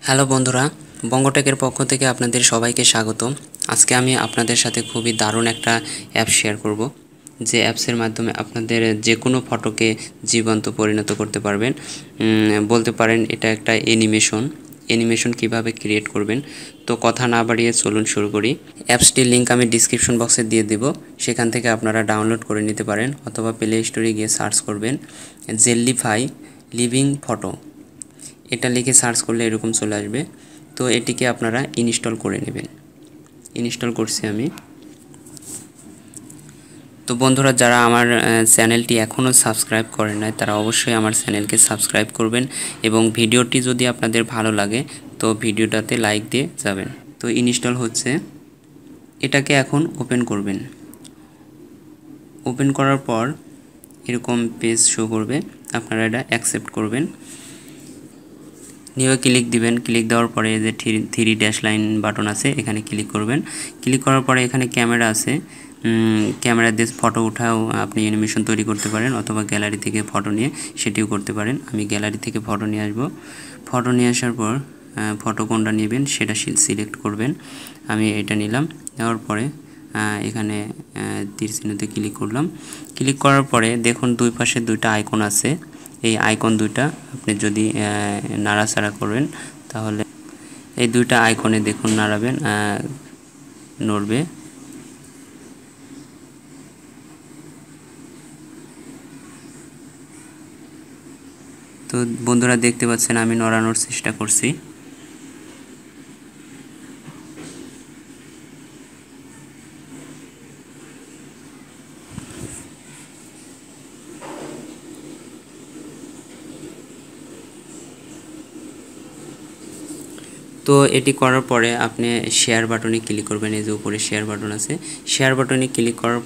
Hello বন্ধুরা, বঙ্গটেকের পক্ষ থেকে আপনাদের সবাইকে স্বাগত। আজকে আমি আপনাদের সাথে খুবই দারুণ একটা অ্যাপ শেয়ার করব, যে অ্যাপসের মাধ্যমে আপনাদের যে কোনো ফটোকে জীবন্ত পরিণত করতে পারবেন। বলতে পারেন এটা একটা অ্যানিমেশন কিভাবে ক্রিয়েট করবেন। তো কথা না বাড়িয়ে চলুন শুরু করি। অ্যাপসটির লিঙ্ক আমি ডিসক্রিপশন বক্সে দিয়ে দেব, সেখান থেকে আপনারা ডাউনলোড করে নিতে পারেন, অথবা প্লে স্টোরে গিয়ে সার্চ করবেন জেল্লিফাই লিভিং ফটো। এটা লিখে সার্চ করলে এরকম চলে আসবে। তো এটিকে আপনারা ইনস্টল করে নেবেন। ইনস্টল করছি আমি। তো বন্ধুরা, যারা আমার চ্যানেলটি এখনও সাবস্ক্রাইব করেন নাই তারা অবশ্যই আমার চ্যানেলকে সাবস্ক্রাইব করবেন, এবং ভিডিওটি যদি আপনাদের ভালো লাগে তো ভিডিওটাতে লাইক দিয়ে যাবেন। তো ইনস্টল হচ্ছে, এটাকে এখন ওপেন করবেন। ওপেন করার পর এরকম পেজ শো করবে, আপনারা এটা অ্যাকসেপ্ট করবেন। নিয়ে ক্লিক দিবেন। ক্লিক দেওয়ার পরে যে থ্রি ড্যাশ লাইন বাটন আছে, এখানে ক্লিক করবেন। ক্লিক করার পরে এখানে ক্যামেরা আছে, ক্যামেরা দিয়ে ফটো উঠাও আপনি অ্যানিমেশন তৈরি করতে পারেন, অথবা গ্যালারি থেকে ফটো নিয়ে সেটিও করতে পারেন। আমি গ্যালারি থেকে ফটো নিয়ে আসব। ফটো নিয়ে আসার পর ফটো কোনটা নেবেন সেটা সিলেক্ট করবেন। আমি এটা নিলাম। নেওয়ার পরে এখানে তীর চিহ্নতে ক্লিক করলাম। ক্লিক করার পরে দেখুন দুই পাশে দুইটা আইকন আছে। এই আইকন দুইটা আপনি যদি নাড়াচাড়া করেন তাহলে এই দুইটা আইকনে দেখুন নাড়াবেন, নড়বে। তো বন্ধুরা দেখতে পাচ্ছেন আমি নড়ানোর চেষ্টা করছি। তো এটি করার পরে আপনি শেয়ার বাটনে ক্লিক করবেন। এই যে উপরে শেয়ার বাটন আছে, শেয়ার বাটনে ক্লিক করার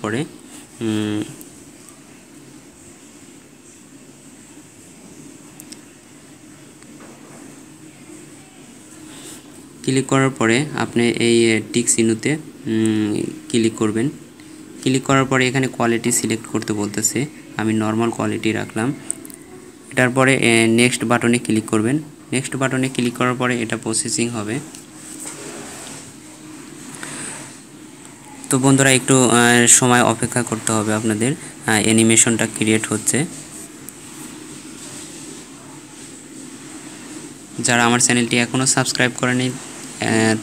পরে আপনি এই টিক চিহ্নতে ক্লিক করবেন। ক্লিক করার পরে এখানে কোয়ালিটি সিলেক্ট করতে বলতেছে, আমি নর্মাল কোয়ালিটি রাখলাম। এটার পরে নেক্সট বাটনে ক্লিক করবেন। নেক্সট বাটনে ক্লিক করার পরে এটা প্রসেসিং হবে। তো বন্ধুরা একটু সময় অপেক্ষা করতে হবে আপনাদের, অ্যানিমেশনটা ক্রিয়েট হচ্ছে। যারা আমার চ্যানেলটি এখনও সাবস্ক্রাইব করেনি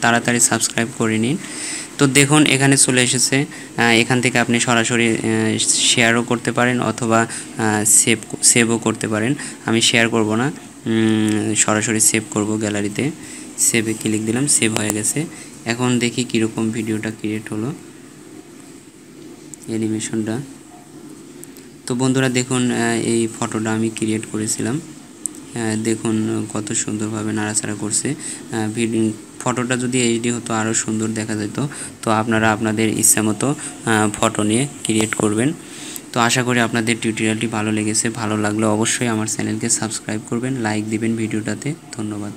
তাড়াতাড়ি সাবস্ক্রাইব করে নিন। তো দেখুন এখানে চলে এসেছে। এখান থেকে আপনি সরাসরি শেয়ারও করতে পারেন, অথবা সেভও করতে পারেন। আমি শেয়ার করব না, সরাসরি সেভ করব গ্যালারিতে। সেভে ক্লিক দিলাম, সেভ হয়ে গেছে। এখন দেখি কীরকম ভিডিওটা ক্রিয়েট হলো, অ্যানিমেশনটা। তো বন্ধুরা দেখুন এই ফটোটা আমি ক্রিয়েট করেছিলাম। দেখুন কত সুন্দরভাবে নাড়াচাড়া করছে। ফটোটা যদি এইচডি হতো আরও সুন্দর দেখা যেত। তো আপনারা আপনাদের ইচ্ছা মতো ফটো নিয়ে ক্রিয়েট করবেন। তো আশা করি আপনাদের টিউটোরিয়ালটি ভালো লেগেছে। ভালো লাগলে অবশ্যই আমার চ্যানেলকে সাবস্ক্রাইব করবেন, লাইক দিবেন ভিডিওটাতে। ধন্যবাদ।